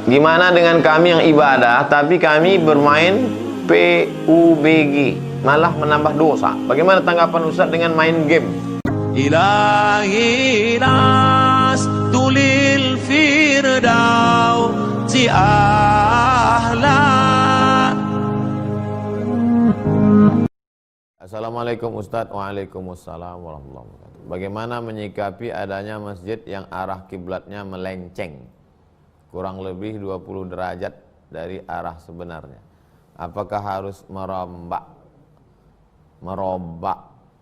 gimana dengan kami yang ibadah tapi kami bermain PUBG, malah menambah dosa? Bagaimana tanggapan Ustaz dengan main game? Ilahi nas tulil firdausi ahlan. Assalamualaikum Ustaz. Waalaikumsalam warahmatullahi wabarakatuh. Bagaimana menyikapi adanya masjid yang arah kiblatnya melenceng kurang lebih 20 derajat dari arah sebenarnya? Apakah harus merombak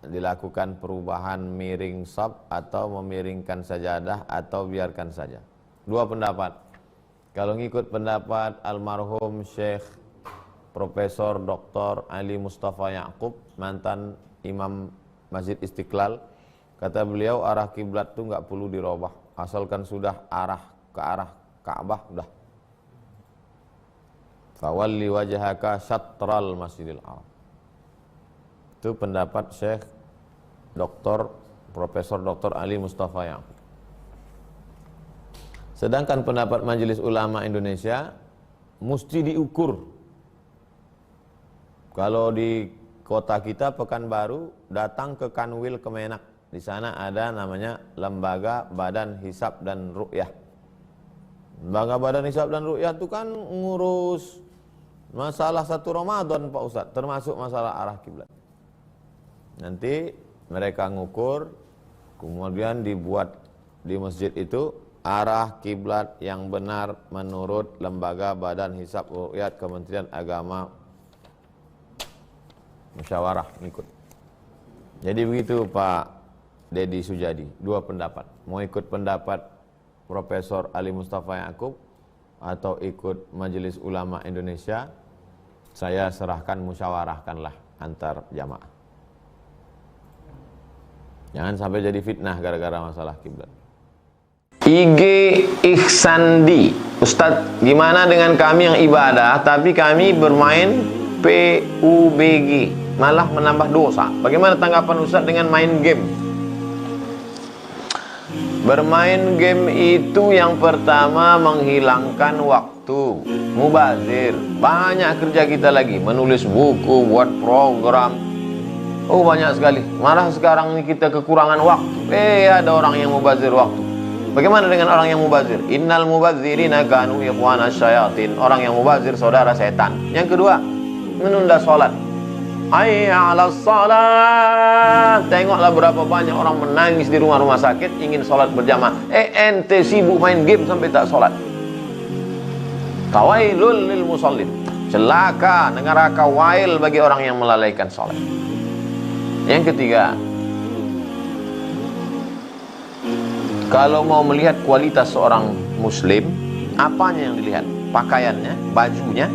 dilakukan perubahan miring shaf atau memiringkan sajadah atau biarkan saja? Dua pendapat. Kalau ngikut pendapat almarhum Syekh Profesor Dr. Ali Mustafa Yaqub, mantan Imam Masjid Istiqlal, kata beliau arah kiblat itu nggak perlu dirubah, asalkan sudah ke arah Ka'bah udah. Fawalli wajhaka syatral Masjidil Haram. Itu pendapat Syekh Dr. Profesor Dr. Ali Mustafa Yaqub. Sedangkan pendapat Majelis Ulama Indonesia mesti diukur. Kalau di kota kita Pekanbaru, datang ke Kanwil Kemenak. Di sana ada namanya Lembaga Badan Hisab dan Ru'yah. Lembaga Badan Hisab dan Ru'yah itu kan ngurus masalah 1 Ramadan Pak Ustadz, termasuk masalah arah kiblat. Nanti mereka ngukur, kemudian dibuat di masjid itu arah kiblat yang benar menurut Lembaga Badan Hisab Ru'yah Kementerian Agama, musyawarah ngikut. Jadi begitu Pak Dedi Sujadi, dua pendapat. Mau ikut pendapat Profesor Ali Mustafa Yaqub atau ikut Majelis Ulama Indonesia, saya serahkan, musyawarahkanlah antar jamaah. Jangan sampai jadi fitnah gara-gara masalah kiblat. IG Ihsandi, Ustadz, gimana dengan kami yang ibadah tapi kami bermain PUBG, malah menambah dosa? Bagaimana tanggapan Ustadz dengan main game? Bermain game itu yang pertama menghilangkan waktu, mubazir. Banyak kerja kita lagi, menulis buku, buat program. Oh banyak sekali. Malah sekarang ini kita kekurangan waktu. Ada orang yang mubazir waktu. Bagaimana dengan orang yang mubazir? Innal mubazirina kanu ikhwana syayatin. Orang yang mubazir saudara setan. Yang kedua, menunda sholat. Hayya 'alas shalah. Tengoklah berapa banyak orang menangis di rumah-rumah sakit ingin sholat berjamaah. Ente sibuk main game sampai tak sholat. Tawailul lil musallin. Celaka, neraka wail bagi orang yang melalaikan sholat. Yang ketiga, kalau mau melihat kualitas seorang muslim, apanya yang dilihat? Pakaiannya, bajunya,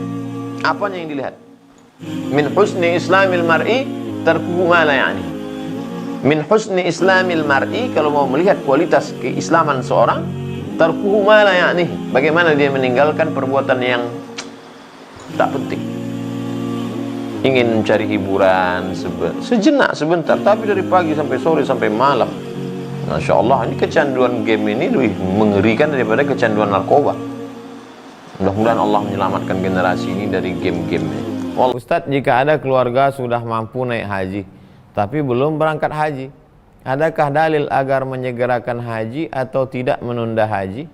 apanya yang dilihat? Min husni islamil mar'i tarkuhu ma la ya'ni. Min husni islamil mar'i, kalau mau melihat kualitas keislaman seorang, tarkuhu ma la ya'ni. Bagaimana dia meninggalkan perbuatan yang tak penting. Ingin mencari hiburan sejenak sebentar, tapi dari pagi sampai sore sampai malam. Masya Allah, ini kecanduan game ini lebih mengerikan daripada kecanduan narkoba. Mudah-mudahan Allah menyelamatkan generasi ini dari game-game ini. Ustadz, jika ada keluarga sudah mampu naik haji tapi belum berangkat haji, adakah dalil agar menyegerakan haji atau tidak menunda haji?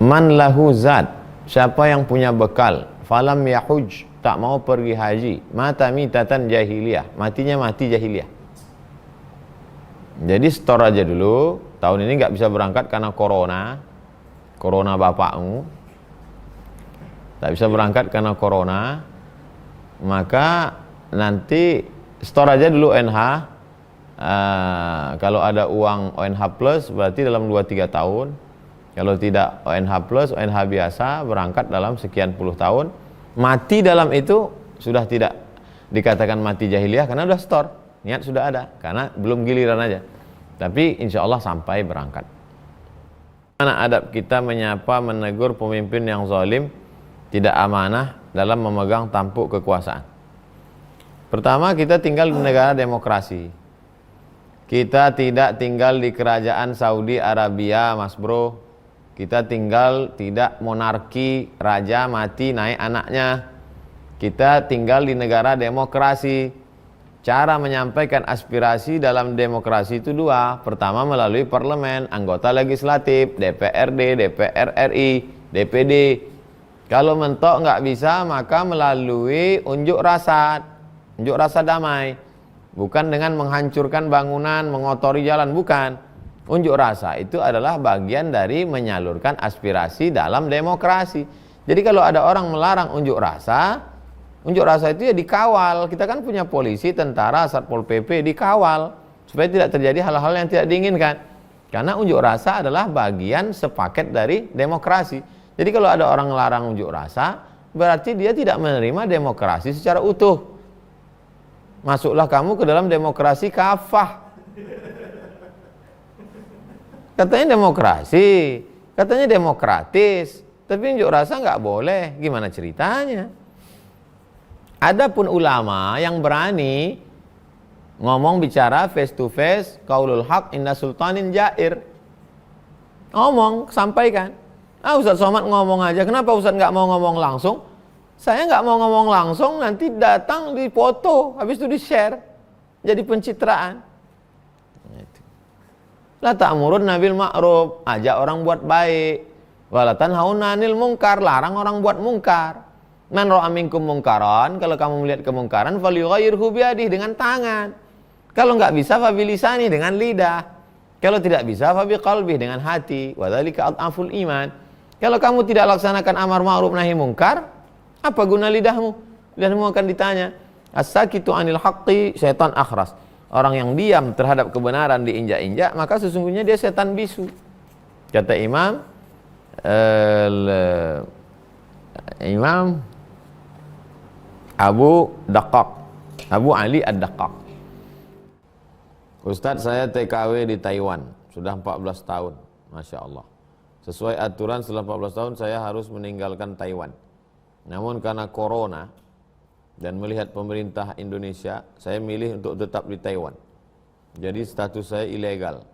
Man lahu zad, siapa yang punya bekal, falam yahuj, tak mau pergi haji, mata mitatan jahiliyah, matinya mati jahiliyah. Jadi store aja dulu, tahun ini nggak bisa berangkat karena corona bapakmu, tak bisa berangkat karena corona, maka nanti store aja dulu ONH. Kalau ada uang ONH plus berarti dalam 2-3 tahun, kalau tidak ONH plus, ONH biasa berangkat dalam sekian puluh tahun. Mati dalam itu sudah tidak dikatakan mati jahiliyah karena sudah store. Niat sudah ada, karena belum giliran aja. Tapi insya Allah sampai berangkat. Mana adab kita menyapa, menegur pemimpin yang zalim, tidak amanah dalam memegang tampuk kekuasaan? Pertama, kita tinggal di negara demokrasi. Kita tidak tinggal di kerajaan Saudi Arabia, Mas Bro. Kita tinggal tidak monarki, raja mati naik anaknya. Kita tinggal di negara demokrasi. Cara menyampaikan aspirasi dalam demokrasi itu dua. Pertama melalui parlemen, anggota legislatif, DPRD, DPR RI, DPD. Kalau mentok nggak bisa, maka melalui unjuk rasa damai. Bukan dengan menghancurkan bangunan, mengotori jalan, bukan. Unjuk rasa itu adalah bagian dari menyalurkan aspirasi dalam demokrasi. Jadi kalau ada orang melarang unjuk rasa itu ya dikawal. Kita kan punya polisi, tentara, Satpol PP, dikawal supaya tidak terjadi hal-hal yang tidak diinginkan. Karena unjuk rasa adalah bagian sepaket dari demokrasi. Jadi kalau ada orang melarang unjuk rasa, berarti dia tidak menerima demokrasi secara utuh. Masuklah kamu ke dalam demokrasi kafah. Katanya demokrasi, katanya demokratis, tapi unjuk rasa nggak boleh. Gimana ceritanya? Adapun ulama yang berani ngomong bicara face to face, qaulul haq inda sultanin jair. Ngomong, sampaikan. Ustaz Somad ngomong aja, kenapa Ustaz nggak mau ngomong langsung? Saya nggak mau ngomong langsung, nanti datang di foto, habis itu di share, jadi pencitraan. La ta'murun nabil ma'ruf, ajak orang buat baik. Wala tanhauna 'anil munkar, larang orang buat mungkar. Man ra'a minkum mungkaran, kalau kamu melihat kemungkaran, falyughayyirhu biyadihi, dengan tangan. Kalau nggak bisa, fa bilisani, dengan lidah. Kalau tidak bisa, fa biqalbihi, dengan hati. Wa dzalika adhaful iman. Kalau kamu tidak laksanakan amar ma'ruf nahi mungkar, apa guna lidahmu? Lidahmu akan ditanya. As-sakitu 'anil haqqi syaitan akhras. Orang yang diam terhadap kebenaran diinjak-injak, maka sesungguhnya dia setan bisu. Kata Imam Abu Ali Ad-Daqqaq. Ustadz, saya TKW di Taiwan sudah 14 tahun, Masya Allah. Sesuai aturan setelah 14 tahun saya harus meninggalkan Taiwan. Namun karena corona dan melihat pemerintah Indonesia, saya milih untuk tetap di Taiwan. Jadi status saya ilegal.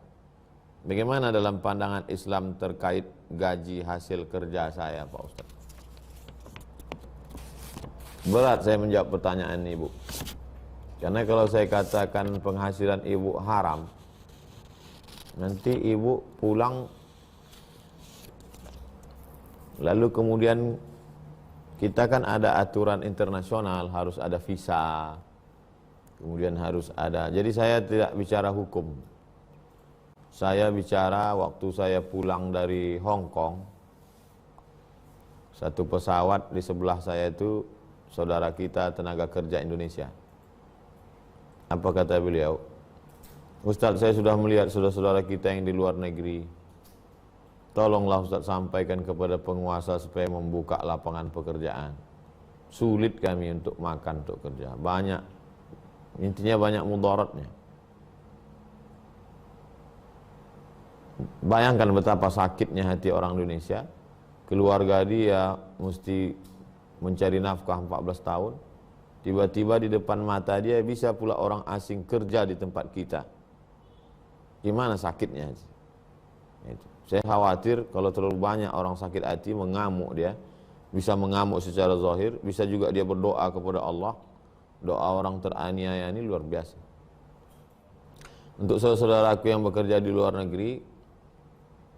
Bagaimana dalam pandangan Islam terkait gaji hasil kerja saya, Pak Ustadz? Berat saya menjawab pertanyaan ibu. Karena kalau saya katakan penghasilan ibu haram, nanti ibu pulang, lalu kemudian kita kan ada aturan internasional, harus ada visa, kemudian harus ada. Jadi saya tidak bicara hukum. Saya bicara waktu saya pulang dari Hong Kong, satu pesawat di sebelah saya itu saudara kita tenaga kerja Indonesia. Apa kata beliau? Ustadz, saya sudah melihat saudara-saudara kita yang di luar negeri. Tolonglah Ustadz sampaikan kepada penguasa supaya membuka lapangan pekerjaan. Sulit kami untuk makan, untuk kerja. Banyak, intinya banyak mudaratnya. Bayangkan betapa sakitnya hati orang Indonesia. Keluarga dia mesti mencari nafkah 14 tahun. Tiba-tiba di depan mata dia bisa pula orang asing kerja di tempat kita. Gimana sakitnya? Itu. Saya khawatir kalau terlalu banyak orang sakit hati, mengamuk dia. Bisa mengamuk secara zahir, bisa juga dia berdoa kepada Allah. Doa orang teraniaya ini luar biasa. Untuk saudara-saudaraku yang bekerja di luar negeri,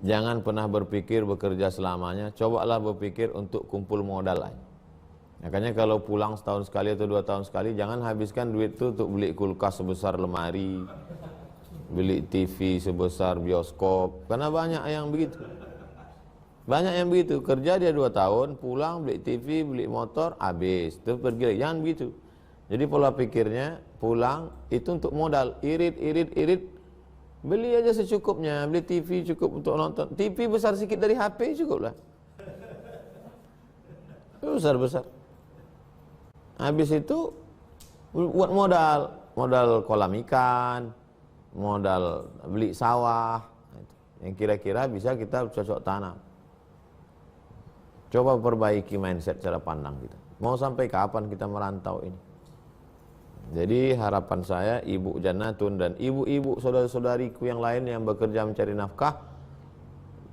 jangan pernah berpikir bekerja selamanya. Cobalah berpikir untuk kumpul modal aja. Makanya kalau pulang setahun sekali atau 2 tahun sekali, jangan habiskan duit itu untuk beli kulkas sebesar lemari, beli TV sebesar bioskop, karena banyak yang begitu. Banyak yang begitu, kerja dia 2 tahun, pulang beli TV, beli motor, habis, terus pergi lagi. Jangan begitu. Jadi pola pikirnya, pulang itu untuk modal, irit, beli aja secukupnya, beli TV cukup untuk nonton. TV besar sedikit dari HP cukup lah. Besar-besar. Habis itu buat modal kolam ikan, modal beli sawah, yang kira-kira bisa kita cocok tanam. Coba perbaiki mindset cara pandang kita. Mau sampai kapan kita merantau ini? Jadi harapan saya Ibu Jannatun dan ibu-ibu saudara-saudariku yang lain yang bekerja mencari nafkah,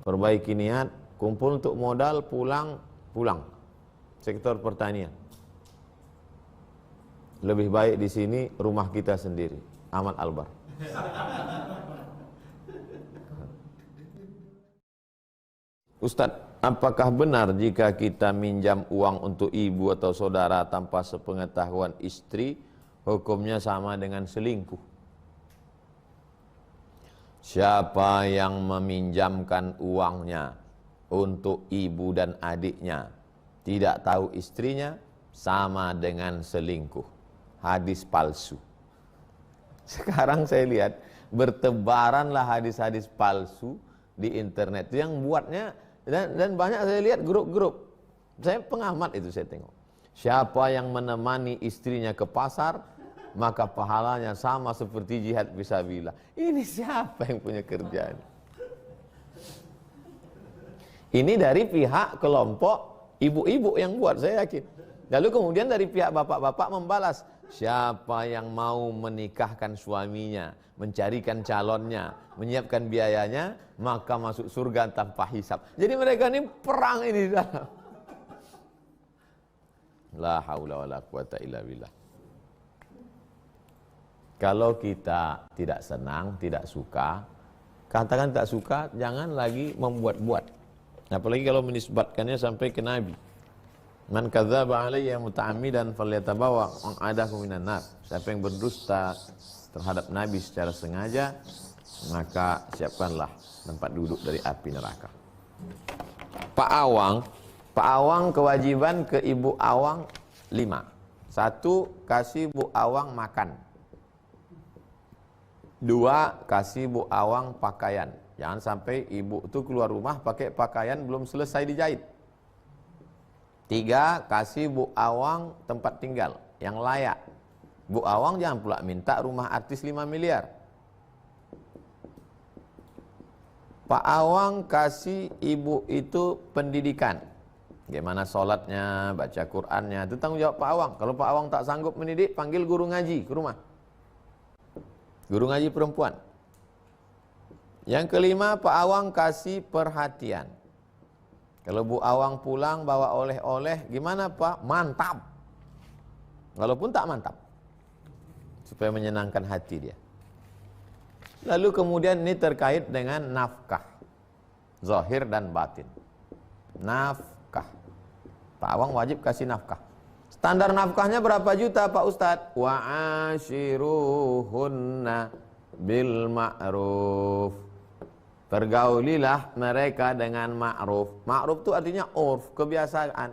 perbaiki niat, kumpul untuk modal, pulang sektor pertanian. Lebih baik di sini rumah kita sendiri. Ahmad Albar. Ustadz, apakah benar jika kita minjam uang untuk ibu atau saudara tanpa sepengetahuan istri, hukumnya sama dengan selingkuh? Siapa yang meminjamkan uangnya untuk ibu dan adiknya, tidak tahu istrinya, sama dengan selingkuh. Hadis palsu. Sekarang saya lihat bertebaranlah hadis-hadis palsu di internet yang buatnya, dan banyak saya lihat grup-grup. Saya pengamat itu, saya tengok. Siapa yang menemani istrinya ke pasar, maka pahalanya sama seperti jihad fisabilillah. Ini siapa yang punya kerjaan? Ini dari pihak kelompok ibu-ibu yang buat, saya yakin. Lalu kemudian dari pihak bapak-bapak membalas, siapa yang mau menikahkan suaminya, mencarikan calonnya, menyiapkan biayanya, maka masuk surga tanpa hisab. Jadi mereka ini perang ini di dalam. La haula wala quwata illa billah. Kalau kita tidak senang, tidak suka, katakan tak suka, jangan lagi membuat-buat. Apalagi kalau menisbatkannya sampai ke Nabi. Man kadzdzaba alayya muta'ammidan falyatabawa maq'adahu minan nar. Siapa yang berdusta terhadap Nabi secara sengaja, maka siapkanlah tempat duduk dari api neraka. Pak Awang kewajiban ke Ibu Awang 5. 1, kasih Bu Awang makan. 2, kasih Bu Awang pakaian. Jangan sampai ibu itu keluar rumah pakai pakaian belum selesai dijahit. 3, kasih Bu Awang tempat tinggal yang layak. Bu Awang jangan pula minta rumah artis 5 miliar. Pak Awang kasih ibu itu pendidikan. Bagaimana sholatnya, baca Qur'annya, itu tanggung jawab Pak Awang. Kalau Pak Awang tak sanggup mendidik, panggil guru ngaji ke rumah. Guru ngaji perempuan. Yang kelima, Pak Awang kasih perhatian. Kalau Bu Awang pulang bawa oleh-oleh, gimana Pak? Mantap. Walaupun tak mantap. Supaya menyenangkan hati dia. Lalu kemudian ini terkait dengan nafkah. Zahir dan batin. Nafkah. Pak Awang wajib kasih nafkah. Standar nafkahnya berapa juta Pak Ustadz? Wa ashiruhunna bil ma'ruf. Pergaulilah mereka dengan ma'ruf. Ma'ruf itu artinya urf, kebiasaan.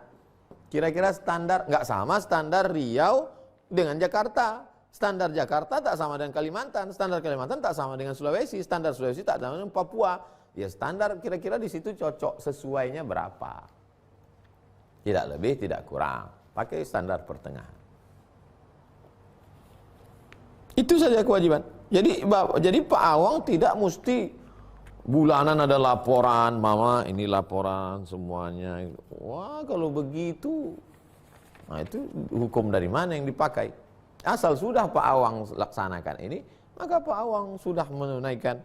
Kira-kira standar, nggak sama standar Riau dengan Jakarta. Standar Jakarta tak sama dengan Kalimantan. Standar Kalimantan tak sama dengan Sulawesi. Standar Sulawesi tak sama dengan Papua. Ya standar kira-kira di situ cocok sesuainya berapa. Tidak lebih, tidak kurang. Pakai standar pertengahan. Itu saja kewajiban. Jadi Pak Awang tidak mesti bulanan ada laporan, mama ini laporan semuanya. Wah kalau begitu, nah itu hukum dari mana yang dipakai? Asal sudah Pak Awang laksanakan ini, maka Pak Awang sudah menunaikan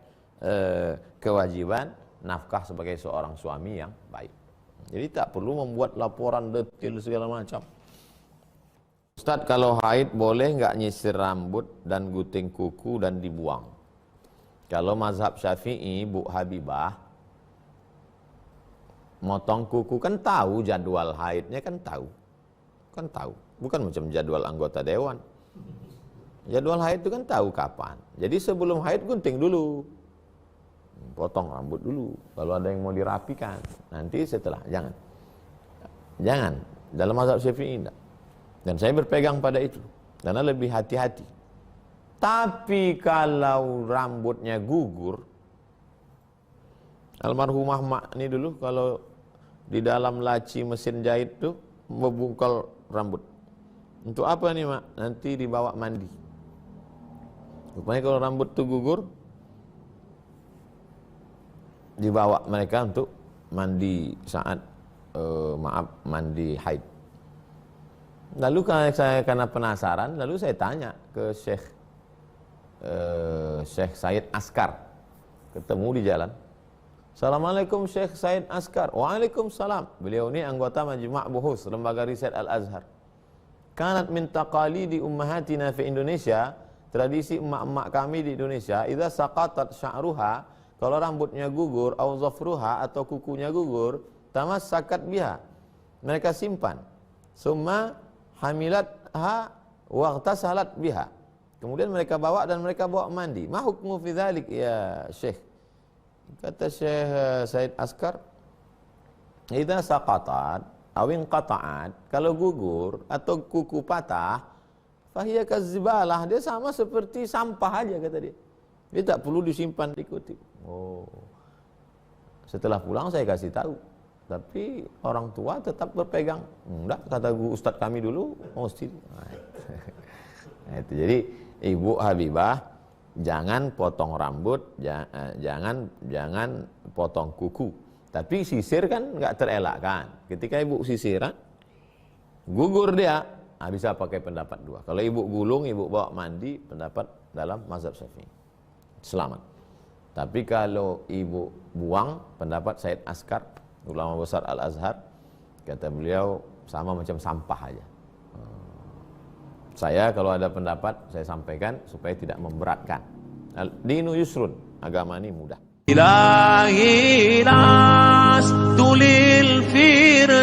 kewajiban nafkah sebagai seorang suami yang baik. Jadi tak perlu membuat laporan detail segala macam. Ustadz, kalau haid boleh nggak nyisir rambut dan gunting kuku dan dibuang? Kalau mazhab Syafi'i, Bu Habibah, motong kuku kan tahu jadwal haidnya, kan tahu. Bukan macam jadwal anggota dewan. Jadwal haid itu kan tahu kapan. Jadi sebelum haid gunting dulu. Potong rambut dulu. Kalau ada yang mau dirapikan, nanti setelah. Jangan. Dalam mazhab Syafi'i enggak. Dan saya berpegang pada itu. Karena lebih hati-hati. Tapi kalau rambutnya gugur, almarhumah mak ini dulu kalau di dalam laci mesin jahit tuh membungkal rambut. Untuk apa nih mak? Nanti dibawa mandi. Rupanya kalau rambut tuh gugur, dibawa mereka untuk mandi saat mandi haid. Lalu karena penasaran, lalu saya tanya ke Syekh Said Askar, ketemu di jalan. Assalamualaikum Syekh Said Askar. Waalaikumsalam. Beliau ini anggota Majma' Buhus, lembaga riset Al-Azhar. Kanat min taqalidi ummahatina fi Indonesia, tradisi emak-emak kami di Indonesia, idza saqatat sya'ruha, kalau rambutnya gugur, au zafruha, atau kukunya gugur, tamassakat biha, mereka simpan. Summa hamilatha waghtasalat biha, kemudian mereka bawa dan mereka bawa mandi. Ma hukmu fi dzalik ya Syekh? Kata Syekh Said Askar, idza saqatat aw inqata'at, kalau gugur atau kuku patah, fahiya kazibalah, dia sama seperti sampah aja, kata dia. Dia tak perlu disimpan dikutip. Oh. Setelah pulang saya kasih tahu, tapi orang tua tetap berpegang. Enggak, kata Ustadz kami dulu, mesti. Nah, itu. Jadi Ibu Habibah, jangan potong rambut, jangan potong kuku. Tapi sisir kan nggak terelakkan. Ketika ibu sisiran, gugur dia, bisa pakai pendapat dua. Kalau ibu gulung, ibu bawa mandi, pendapat dalam mazhab Syafi'i, selamat. Tapi kalau ibu buang, pendapat Said Askar, ulama besar Al-Azhar, kata beliau sama macam sampah aja. Saya kalau ada pendapat, saya sampaikan supaya tidak memberatkan. Dinu yusrun, agama ini mudah. إلهي لست للفردوس